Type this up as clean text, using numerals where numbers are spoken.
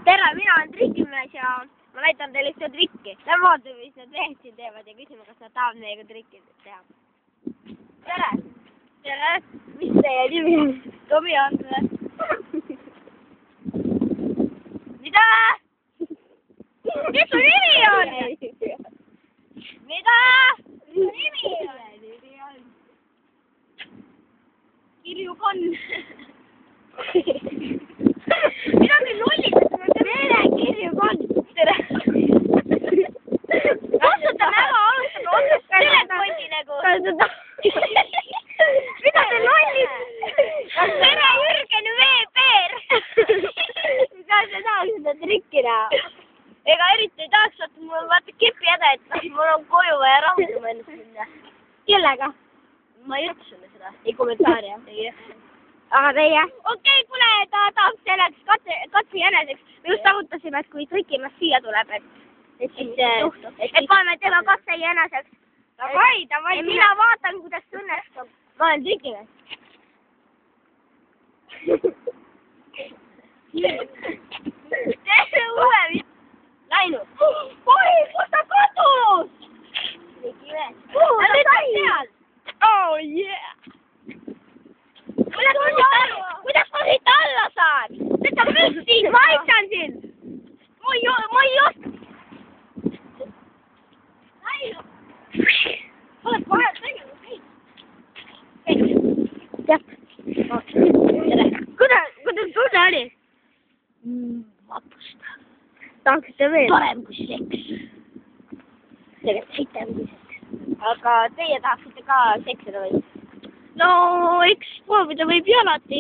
tere, mina olen trikimees ja ma näitan teile ühte trikki. Lähme vaatame, mis need mehed siin teevad ja küsime, kas nad tahavad meiega trikki teha. Tere! Tere! Mis teie nimi on? Tomi Andre. Mida? Mis su nimi on? Mida? Mis su nimi on? Kirju Konn. Mida te lollitate? Tere, Kirju Konn. Tere. Vastutame ära, alustame otsast telefondi nagu. Mida te lollitate? Tere, Jürgen Veepeer. Mida sa tahaks seda trikki näha? Ega eriti ei tahaks, et mul on vaata kepihäda, et mul on koju vaja rahutama ennast minna. Kellega? Ma ei ütle sulle seda. Ei kommentaari, jah? Ei. Aga teie? Okei, kuule, ta tahaks selleks katse jäneseks. Me just arutasime, et kui trikimees siia tuleb, et paneme tema katse jäneseks. Davai. Mina vaatan, kuidas see õnnestub. Ma olen trikimees. Tee uue vist. Läinud. Oi, kus ta kadus? Trikimees. Ta nüüd on seal. Oh yeah. Kuidas ma siit alla saan? Võta püsti, ma aitan sind! Ma ei oska! Läinud! Sa oled vahel tegelenud neid. Teab. Tere. Kuidas tunne oli? Vapustav. Tahaksite veel? Parem kui seks. Tegelikult sitem kui seks. Aga teie tahaksite ka seksida või? No, eks proovida võib ju alati.